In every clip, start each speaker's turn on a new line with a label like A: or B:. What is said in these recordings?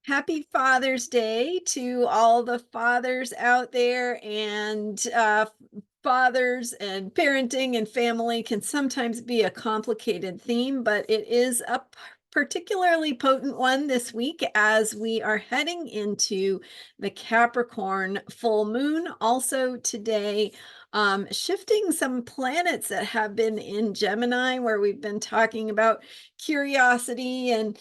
A: Happy Father's Day to all the fathers out there, and fathers and parenting and family can sometimes be a complicated theme, but it is a particularly potent one this week as we are heading into the Capricorn full moon. Also today, shifting some planets that have been in Gemini, where we've been talking about curiosity and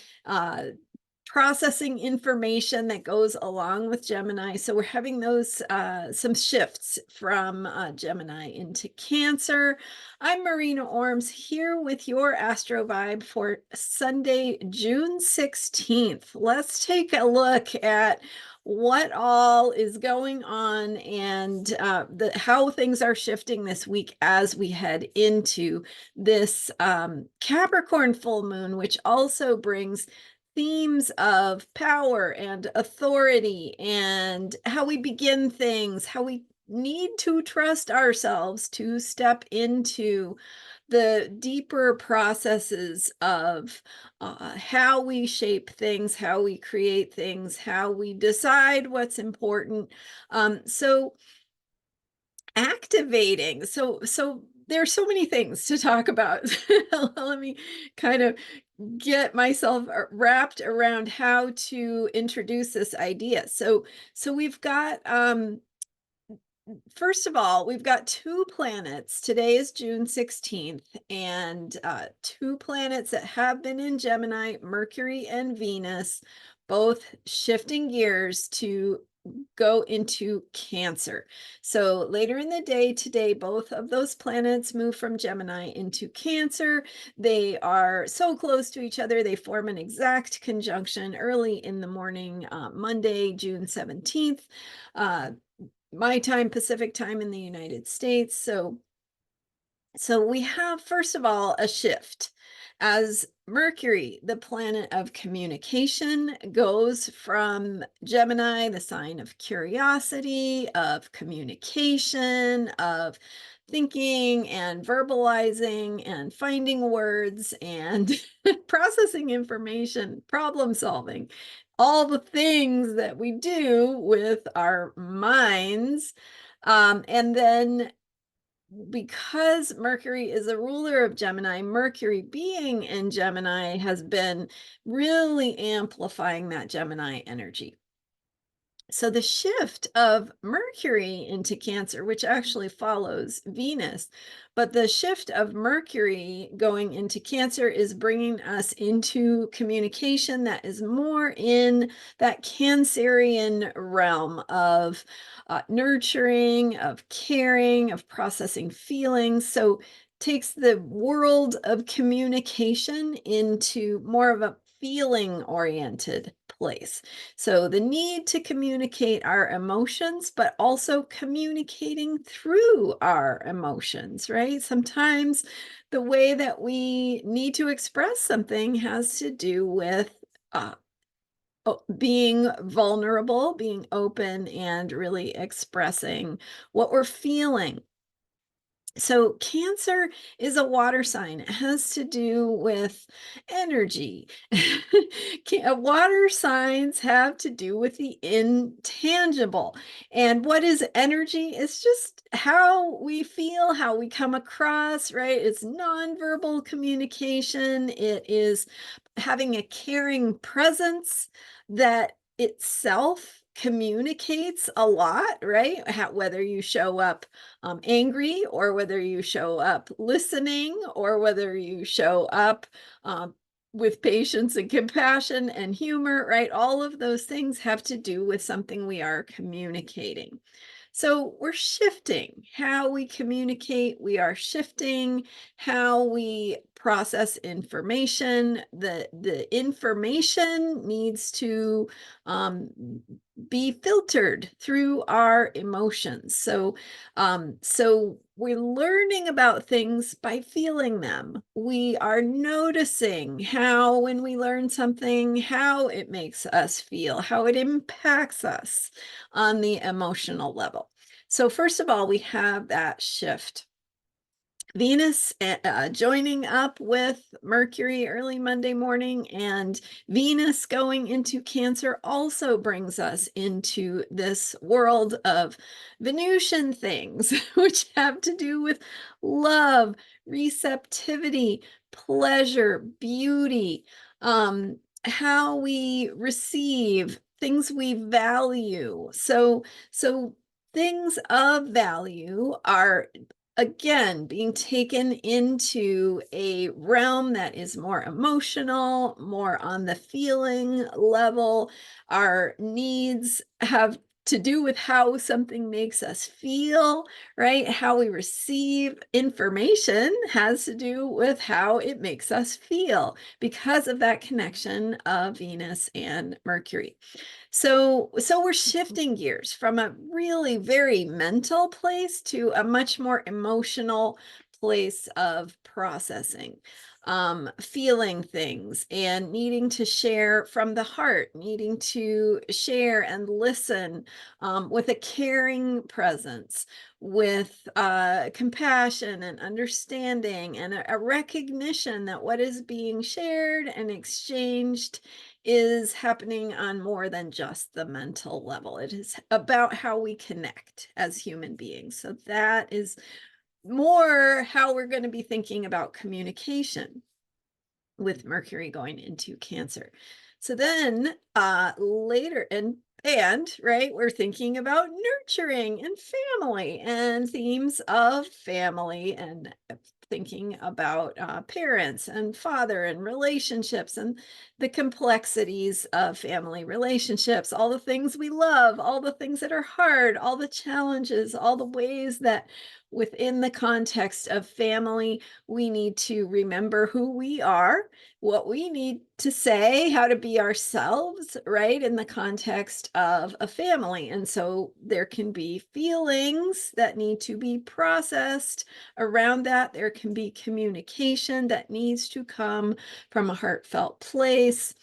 A: processing information that goes along with Gemini. So we're having those some shifts from Gemini into Cancer. I'm Marina Orms here with your Astro Vibe for Sunday, June 16th. Let's take a look at what all is going on and how things are shifting this week as we head into this Capricorn full moon, which also brings themes of power and authority and how we begin things, how we need to trust ourselves to step into the deeper processes of how we shape things, how we create things, how we decide what's important. So activating. So there's so many things to talk about. Let me kind of get myself wrapped around how to introduce this idea. So we've got first of all, we've got two planets. Today is June 16th, and two planets that have been in Gemini, Mercury and Venus, both shifting gears to go into Cancer. So later in the day today, both of those planets move from Gemini into Cancer. They are so close to each other, they form an exact conjunction early in the morning, Monday, June 17th. My time, Pacific time in the United States. So we have, first of all, a shift as Mercury, the planet of communication, goes from Gemini, the sign of curiosity, of communication, of thinking and verbalizing and finding words and processing information, problem solving, all the things that we do with our minds. And then because Mercury is a ruler of Gemini, Mercury being in Gemini has been really amplifying that Gemini energy. So the shift of Mercury into Cancer, which actually follows Venus, but the shift of Mercury going into Cancer is bringing us into communication that is more in that Cancerian realm of nurturing, of caring, of processing feelings. So takes the world of communication into more of a feeling oriented place. So the need to communicate our emotions, but also communicating through our emotions, right? Sometimes the way that we need to express something has to do with being vulnerable, being open, and really expressing what we're feeling. So Cancer is a water sign. It has to do with energy. Water signs have to do with the intangible. And what is energy? It's just how we feel, how we come across, right? It's nonverbal communication. It is having a caring presence that itself communicates a lot, right? Whether you show up angry, or whether you show up listening, or whether you show up with patience and compassion and humor, right? All of those things have to do with something we are communicating. So we're shifting how we communicate. We are shifting how we process information. The information needs to um, be filtered through our emotions. So we're learning about things by feeling them. We are noticing how, when we learn something, how it makes us feel, how it impacts us on the emotional level. So first of all, we have that shift. Venus joining up with Mercury early Monday morning, and Venus going into Cancer also brings us into this world of Venusian things, which have to do with love, receptivity, pleasure, beauty, how we receive, things we value. So things of value are again being taken into a realm that is more emotional, more on the feeling level. Our needs have to do with how something makes us feel, right? How we receive information has to do with how it makes us feel because of that connection of Venus and Mercury. So we're shifting gears from a really very mental place to a much more emotional place of processing, feeling things and needing to share from the heart, needing to share and listen, with a caring presence, with compassion and understanding, and a recognition that what is being shared and exchanged is happening on more than just the mental level. It is about how we connect as human beings. So that is more how we're going to be thinking about communication with Mercury going into Cancer. So then later and right, we're thinking about nurturing and family and themes of family, and thinking about parents and father and relationships and the complexities of family relationships, all the things we love, all the things that are hard, all the challenges, all the ways that within the context of family, we need to remember who we are, what we need to say, how to be ourselves, right, in the context of a family. And so there can be feelings that need to be processed around that. There can be communication that needs to come from a heartfelt place.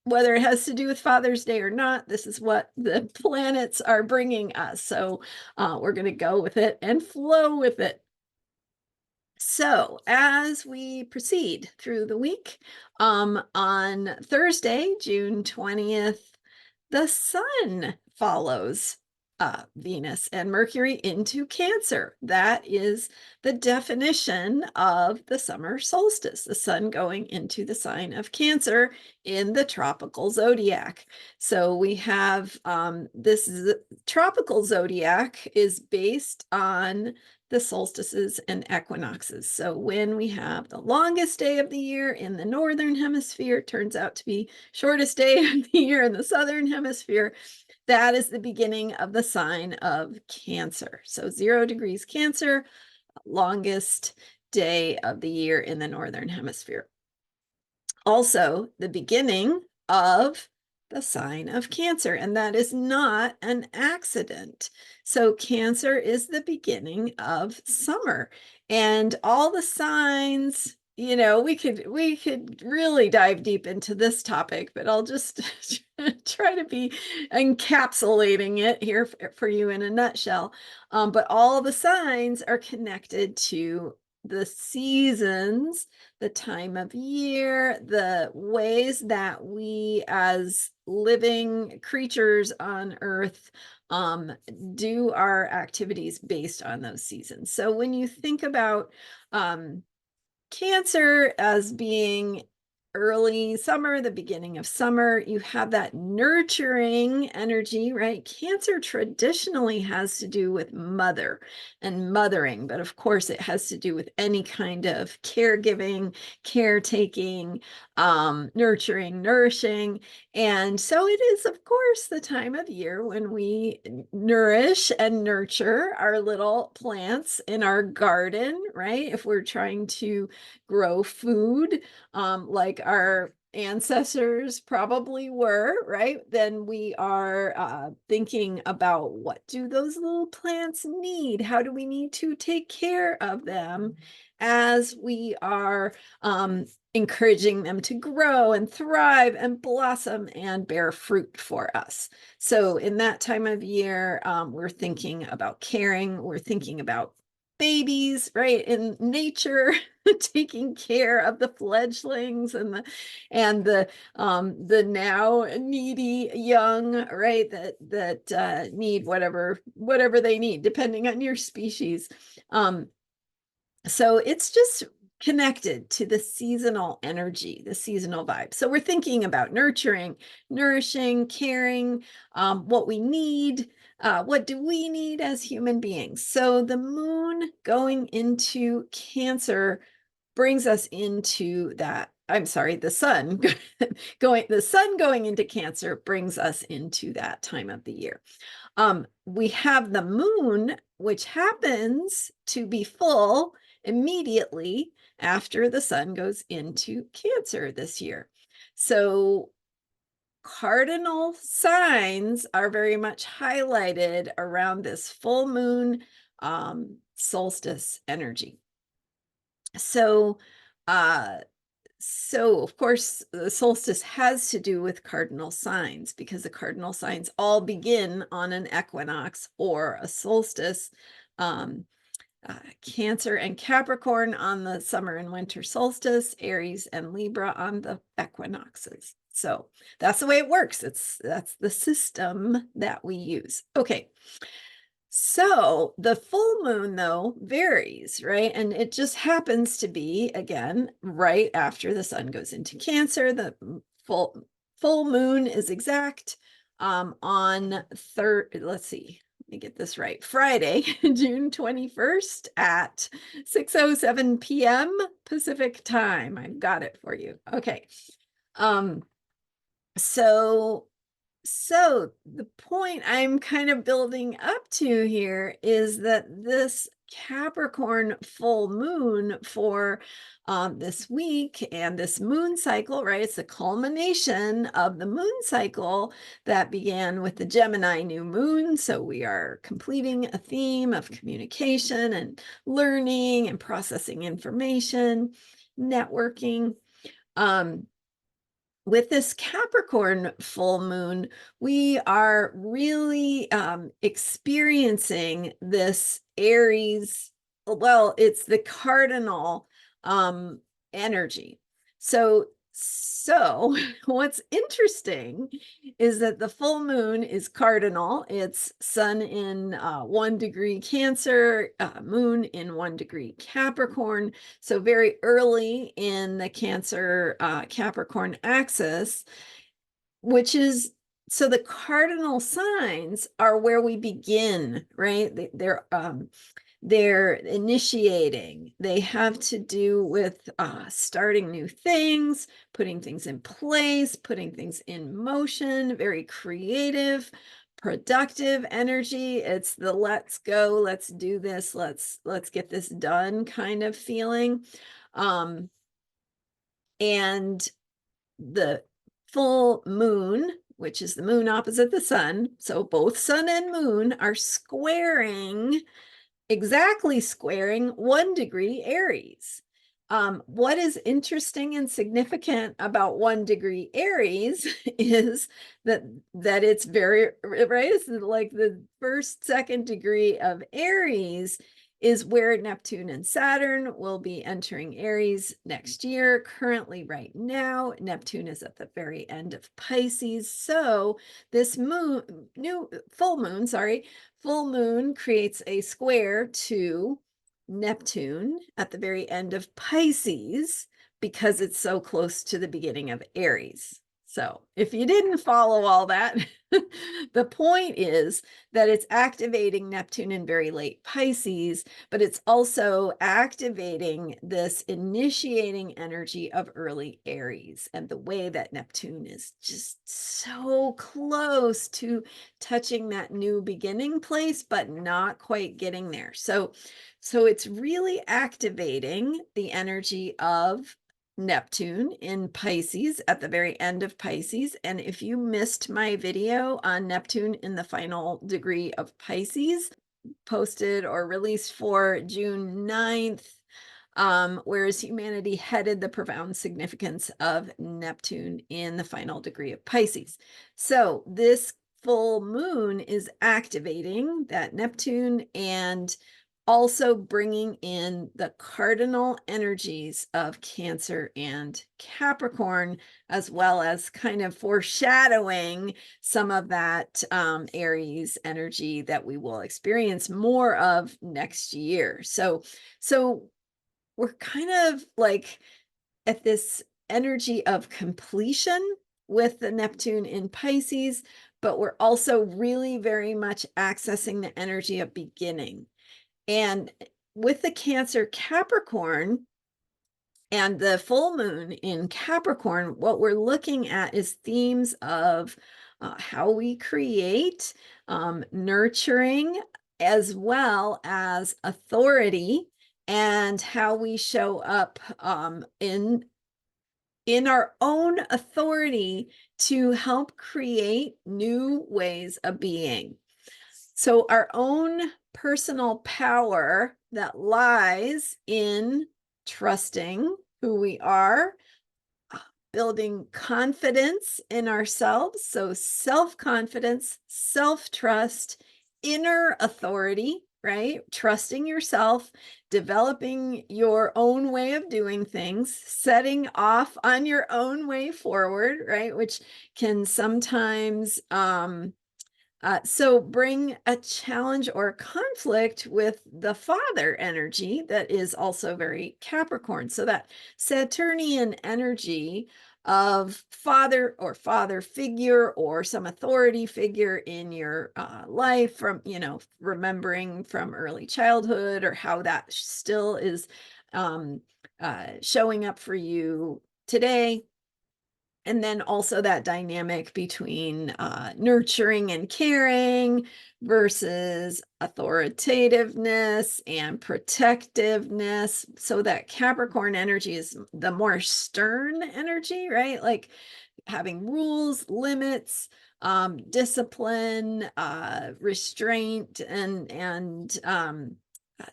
A: Whether it has to do with Father's Day or not, this is what the planets are bringing us. So we're going to go with it and flow with it. So as we proceed through the week, on Thursday, June 20th, the sun follows Venus and Mercury into Cancer. That is the definition of the summer solstice, the sun going into the sign of Cancer in the tropical zodiac. So we have this tropical zodiac is based on the solstices and equinoxes. So when we have the longest day of the year in the northern hemisphere, it turns out to be shortest day of the year in the southern hemisphere. That is the beginning of the sign of Cancer. So 0 degrees Cancer, longest day of the year in the northern hemisphere. Also, the beginning of the sign of Cancer, and that is not an accident. So Cancer is the beginning of summer, and all the signs, we could really dive deep into this topic, but I'll just try to be encapsulating it here for you in a nutshell. But all the signs are connected to the seasons, the time of year, the ways that we as living creatures on Earth do our activities based on those seasons. So when you think about Cancer as being early summer, the beginning of summer, you have that nurturing energy, right? Cancer traditionally has to do with mother and mothering, but of course it has to do with any kind of caregiving, caretaking, nurturing, nourishing. And so it is, of course, the time of year when we nourish and nurture our little plants in our garden, right? If we're trying to grow food, like our ancestors probably were, right? Then we are thinking about, what do those little plants need? How do we need to take care of them as we are encouraging them to grow and thrive and blossom and bear fruit for us? So in that time of year, we're thinking about caring, we're thinking about babies, right, in nature, taking care of the fledglings and the now needy young, right, that need whatever they need, depending on your species. So it's just connected to the seasonal energy, the seasonal vibe. So we're thinking about nurturing, nourishing, caring, what we need. What do we need as human beings? So the moon going into Cancer brings us into that. I'm sorry, the sun the sun going into Cancer brings us into that time of the year. We have the moon, which happens to be full immediately after the sun goes into Cancer this year. So cardinal signs are very much highlighted around this full moon solstice energy. So of course, the solstice has to do with cardinal signs because the cardinal signs all begin on an equinox or a solstice. Cancer and Capricorn on the summer and winter solstice, Aries and Libra on the equinoxes. So that's the way it works. That's the system that we use. Okay. So the full moon, though, varies, right? And it just happens to be, again, right after the sun goes into Cancer. The full moon is exact on let's see, let me get this right, Friday, June 21st at 6:07 p.m. Pacific time. I've got it for you. Okay. So the point I'm kind of building up to here is that this Capricorn full moon for this week and this moon cycle, right? It's the culmination of the moon cycle that began with the Gemini new moon. So we are completing a theme of communication and learning and processing information, networking. With this Capricorn full moon, we are really experiencing this Aries, well, it's the cardinal energy. So what's interesting is that the full moon is cardinal. It's sun in 1 degree Cancer, moon in 1 degree Capricorn. So very early in the Cancer Capricorn axis, which is, so the cardinal signs are where we begin, right? They're initiating. They have to do with starting new things, putting things in place, putting things in motion, very creative, productive energy. It's the let's go, let's do this, let's get this done kind of feeling. And the full moon, which is the moon opposite the sun, so both sun and moon are exactly squaring 1 degree Aries. What is interesting and significant about 1 degree Aries is that it's very, right? It's like the first, second degree of Aries is where Neptune and Saturn will be entering Aries next year. Currently, right now, Neptune is at the very end of Pisces. So this full moon creates a square to Neptune at the very end of Pisces because it's so close to the beginning of Aries. So if you didn't follow all that, the point is that it's activating Neptune in very late Pisces, but it's also activating this initiating energy of early Aries, and the way that Neptune is just so close to touching that new beginning place, but not quite getting there. So it's really activating the energy of Neptune in Pisces at the very end of Pisces. And if you missed my video on Neptune in the final degree of Pisces, posted or released for June 9th, whereas humanity headed the profound significance of Neptune in the final degree of Pisces. So this full moon is activating that Neptune, and also bringing in the cardinal energies of Cancer and Capricorn, as well as kind of foreshadowing some of that Aries energy that we will experience more of next year. So we're kind of like at this energy of completion with the Neptune in Pisces, but we're also really very much accessing the energy of beginning. And with the Cancer Capricorn and the full moon in Capricorn, what we're looking at is themes of how we create, nurturing, as well as authority, and how we show up in our own authority to help create new ways of being. So our own personal power that lies in trusting who we are, building confidence in ourselves. So self-confidence, self-trust, inner authority, right? Trusting yourself, developing your own way of doing things, setting off on your own way forward, right? Which can sometimes so bring a challenge or a conflict with the father energy that is also very Capricorn. So that Saturnian energy of father or father figure or some authority figure in your life from, remembering from early childhood or how that still is showing up for you today. And then also that dynamic between nurturing and caring versus authoritativeness and protectiveness. So that Capricorn energy is the more stern energy, right? Like having rules, limits, discipline, restraint, and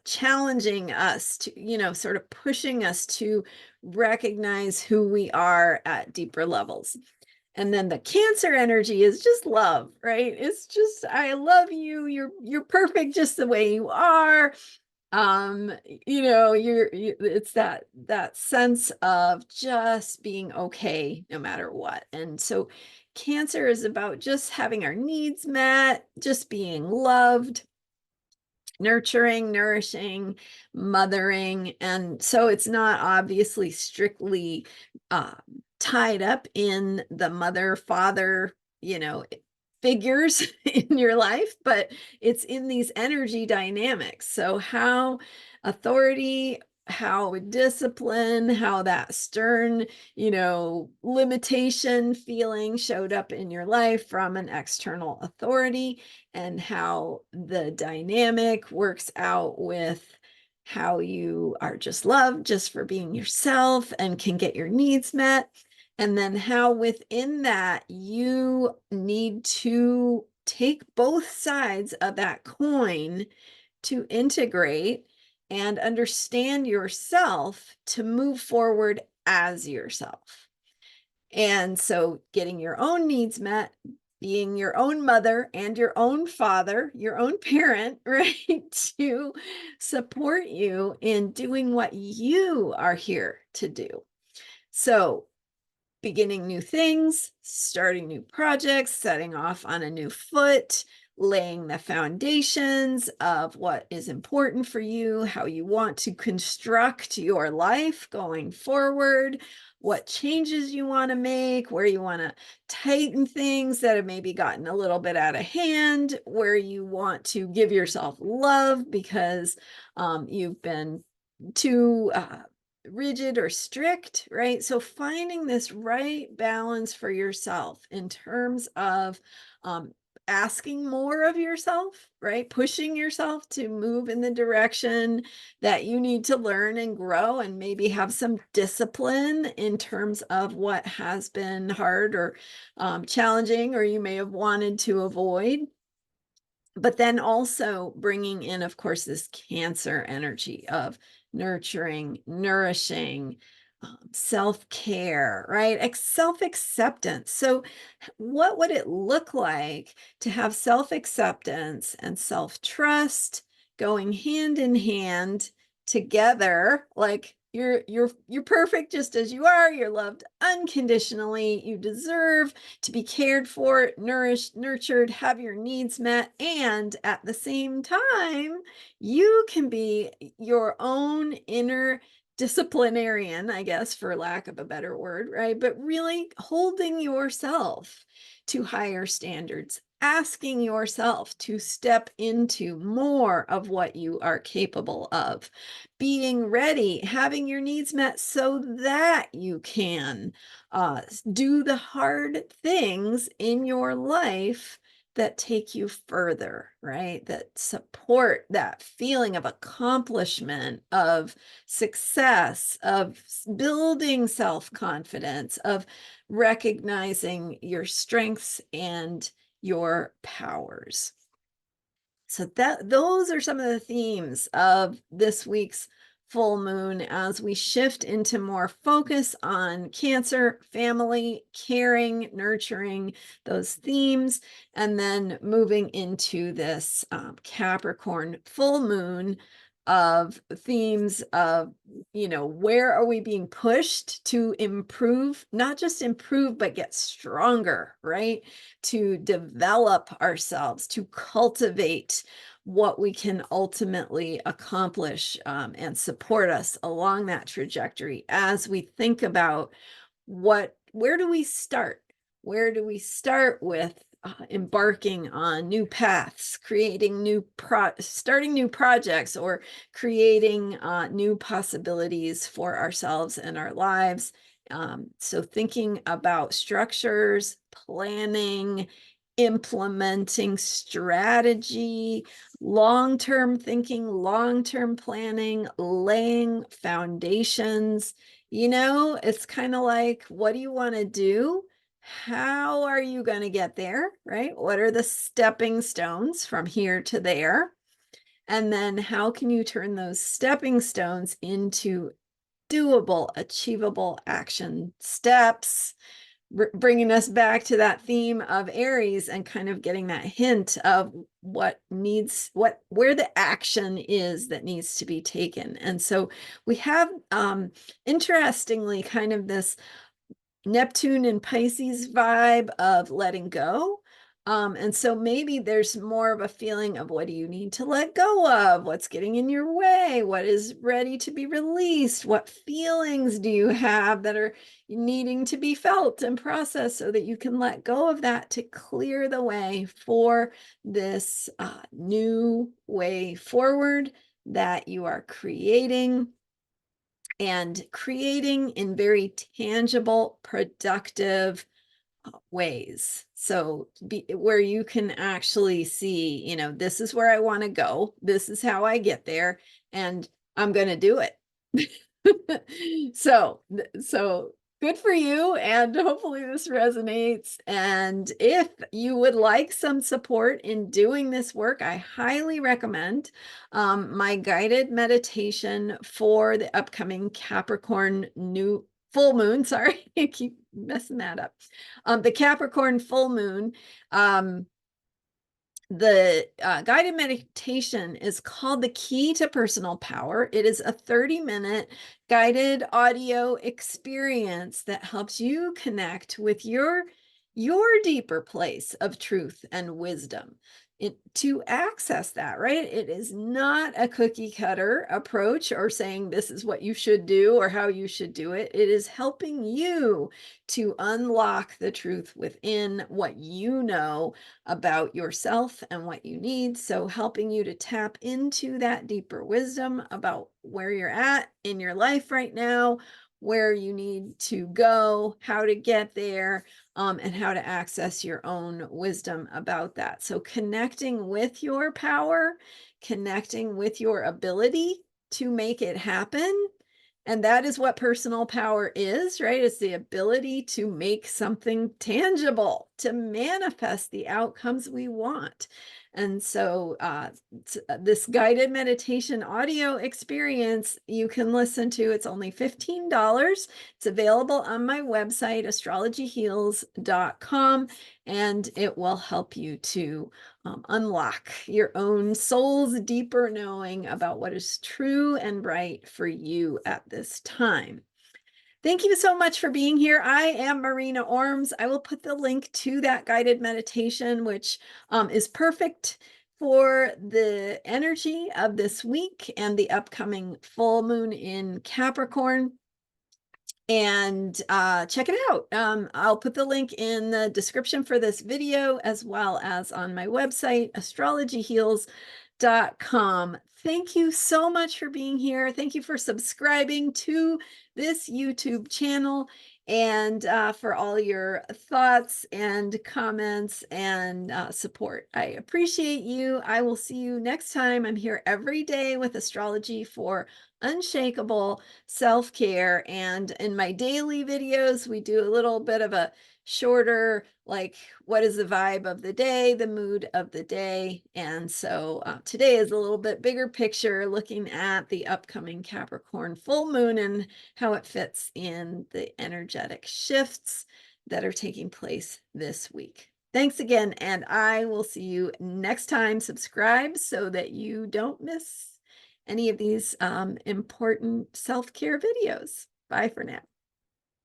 A: challenging us to, sort of pushing us to recognize who we are at deeper levels. And then the Cancer energy is just love, right? It's just, I love you. You're perfect just the way you are. It's that sense of just being okay no matter what. And so Cancer is about just having our needs met, just being loved, nurturing, nourishing, mothering. And so it's not obviously strictly tied up in the mother, father, figures in your life, but it's in these energy dynamics. So how authority, how discipline, how that stern, limitation feeling showed up in your life from an external authority, and how the dynamic works out with how you are just loved just for being yourself and can get your needs met. And then how within that you need to take both sides of that coin to integrate and understand yourself to move forward as yourself. And so getting your own needs met, being your own mother and your own father, your own parent, right? To support you in doing what you are here to do. So beginning new things, starting new projects, setting off on a new foot, laying the foundations of what is important for you, how you want to construct your life going forward, what changes you want to make, where you want to tighten things that have maybe gotten a little bit out of hand, where you want to give yourself love because you've been too rigid or strict, right? So finding this right balance for yourself in terms of asking more of yourself, right? Pushing yourself to move in the direction that you need to learn and grow, and maybe have some discipline in terms of what has been hard or challenging, or you may have wanted to avoid. But then also bringing in, of course, this Cancer energy of nurturing, nourishing, self-care, right? Self-acceptance. So what would it look like to have self-acceptance and self-trust, going hand in hand together. Like you're perfect just as you are. You're loved unconditionally. You deserve to be cared for, nourished, nurtured, have your needs met, and at the same time, you can be your own inner disciplinarian, I guess, for lack of a better word, right? But really holding yourself to higher standards, asking yourself to step into more of what you are capable of, being ready, having your needs met so that you can do the hard things in your life that take you further, right? That support that feeling of accomplishment, of success, of building self-confidence, of recognizing your strengths and your powers. So those are some of the themes of this week's full moon as we shift into more focus on Cancer, family, caring, nurturing, those themes, and then moving into this Capricorn full moon of themes of, where are we being pushed to improve, not just improve, but get stronger, right? To develop ourselves, to cultivate what we can ultimately accomplish and support us along that trajectory as we think about where do we start? Where do we start with embarking on new paths, creating starting new projects, or creating new possibilities for ourselves and our lives? So thinking about structures, planning, implementing strategy, long-term thinking, long-term planning, laying foundations. It's kind of like, what do you want to do? How are you going to get there, right? What are the stepping stones from here to there? And then how can you turn those stepping stones into doable, achievable action steps? Bringing us back to that theme of Aries and kind of getting that hint of where the action is that needs to be taken. And so we have, interestingly, kind of this Neptune and Pisces vibe of letting go. And so maybe there's more of a feeling of, what do you need to let go of? What's getting in your way? What is ready to be released? What feelings do you have that are needing to be felt and processed so that you can let go of that to clear the way for this new way forward that you are creating, and creating in very tangible, productive ways. So where you can actually see, this is where I want to go. This is how I get there, and I'm going to do it. So good for you, and hopefully this resonates. And if you would like some support in doing this work, I highly recommend my guided meditation for the upcoming Capricorn full moon. Sorry, I keep messing that up. The Capricorn full moon. The guided meditation is called The Key to Personal Power. It is a 30-minute guided audio experience that helps you connect with your deeper place of truth and wisdom. To access that, right? It is not a cookie cutter approach or saying this is what you should do or how you should do it. It is helping you to unlock the truth within what you know about yourself and what you need. So helping you to tap into that deeper wisdom about where you're at in your life right now, where you need to go, how to get there, and how to access your own wisdom about that. So connecting with your power, connecting with your ability to make it happen. And that is what personal power is, right? It's the ability to make something tangible, to manifest the outcomes we want. And so this guided meditation audio experience you can listen to. It's only $15. It's available on my website, astrologyheals.com, and it will help you to unlock your own soul's deeper knowing about what is true and right for you at this time. Thank you so much for being here. I am Marina Orms. I will put the link to that guided meditation, which is perfect for the energy of this week and the upcoming full moon in Capricorn. And check it out. I'll put the link in the description for this video, as well as on my website, astrologyheals.com. Thank you so much for being here. Thank you for subscribing to this YouTube channel, and for all your thoughts and comments and support. I appreciate you. I will see you next time. I'm here every day with astrology for unshakable self-care. And in my daily videos, we do a little bit of a shorter, like, what is the vibe of the day, the mood of the day. And so today is a little bit bigger picture, looking at the upcoming Capricorn full moon and how it fits in the energetic shifts that are taking place this week. Thanks again, and I will see you next time. Subscribe so that you don't miss any of these important self-care videos. Bye for now.